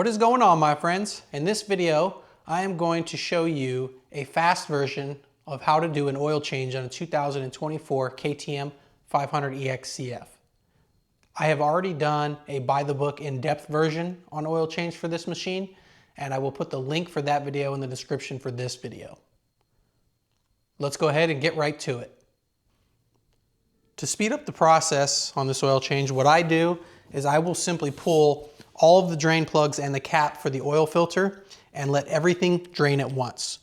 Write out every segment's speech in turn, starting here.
What is going on, my friends? In this video, I am going to show you a fast version of how to do an oil change on a 2024 KTM 500 EXC-F. I have already done a by-the-book in-depth version on oil change for this machine, and I will put the link for that video in the description for this video. Let's go ahead and get right to it. To speed up the process on this oil change, what I do is I will simply pull all of the drain plugs and the cap for the oil filter and let everything drain at once.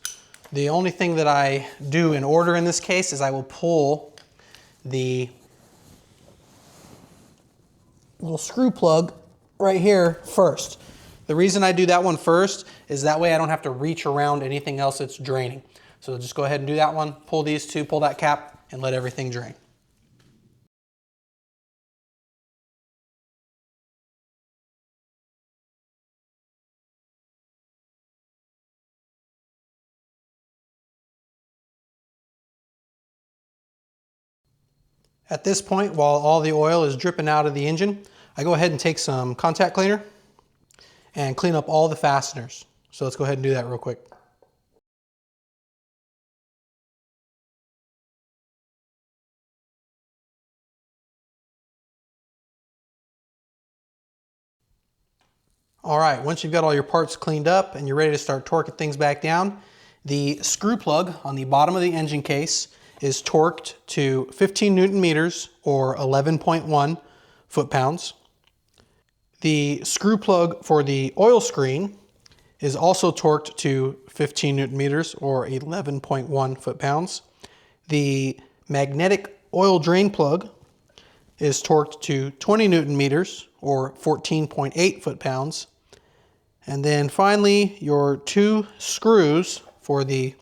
The only thing that I do in order in this case is I will pull the little screw plug right here first. The reason I do that one first is that way I don't have to reach around anything else that's draining. So just go ahead and do that one, pull these two, pull that cap, and let everything drain. At this point, while all the oil is dripping out of the engine, I go ahead and take some contact cleaner and clean up all the fasteners. So let's go ahead and do that real quick. All right, once you've got all your parts cleaned up and you're ready to start torquing things back down, the screw plug on the bottom of the engine case is torqued to 15 Newton meters or 11.1 foot-pounds. The screw plug for the oil screen is also torqued to 15 Newton meters or 11.1 foot-pounds. The magnetic oil drain plug is torqued to 20 Newton meters or 14.8 foot-pounds. And then finally, your two screws for the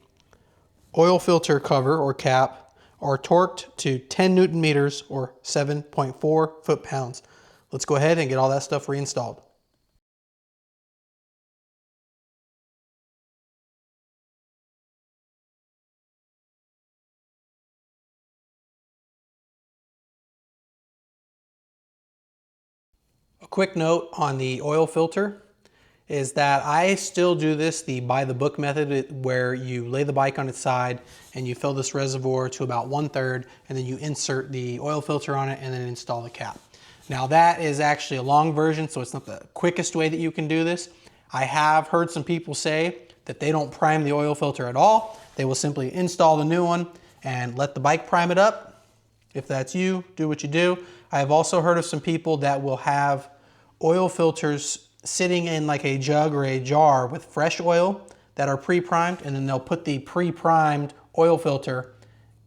oil filter cover or cap are torqued to 10 Newton meters or 7.4 foot-pounds. Let's go ahead and get all that stuff reinstalled. A quick note on the oil filter is that I still do this the by the book method, where you lay the bike on its side and you fill this reservoir to about 1/3 and then you insert the oil filter on it and then install the cap. Now that is actually a long version, so it's not the quickest way that you can do this. I have heard some people say that they don't prime the oil filter at all. They will simply install the new one and let the bike prime it up. If that's you, do what you do. I have also heard of some people that will have oil filters sitting in like a jug or a jar with fresh oil that are pre-primed, and then they'll put the pre-primed oil filter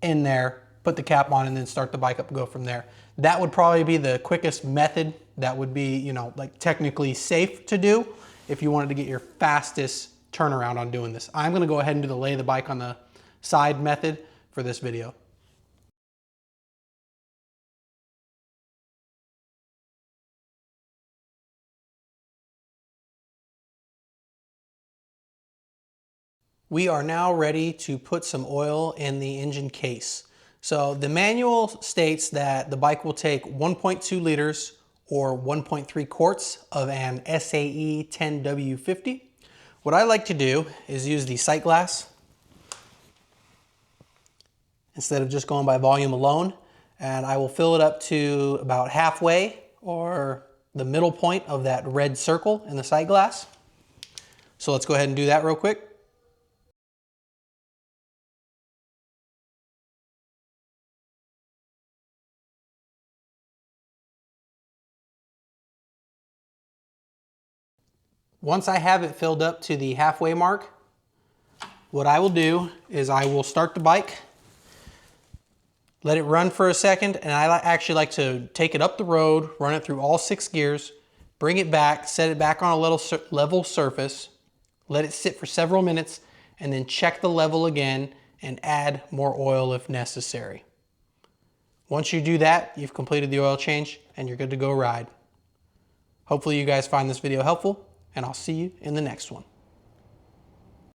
in there, put the cap on, and then start the bike up and go from there. That would probably be the quickest method. That would be, you know, like technically safe to do if you wanted to get your fastest turnaround on doing this. I'm gonna go ahead and do the lay the bike on the side method for this video. We are now ready to put some oil in the engine case. So the manual states that the bike will take 1.2 liters or 1.3 quarts of an SAE 10W50. What I like to do is use the sight glass instead of just going by volume alone, and I will fill it up to about halfway or the middle point of that red circle in the sight glass. So let's go ahead and do that real quick. Once I have it filled up to the halfway mark, what I will do is I will start the bike, let it run for a second, and I actually like to take it up the road, run it through all 6 gears, bring it back, set it back on a little level surface, let it sit for several minutes, and then check the level again and add more oil if necessary. Once you do that, you've completed the oil change and you're good to go ride. Hopefully you guys find this video helpful, and I'll see you in the next one.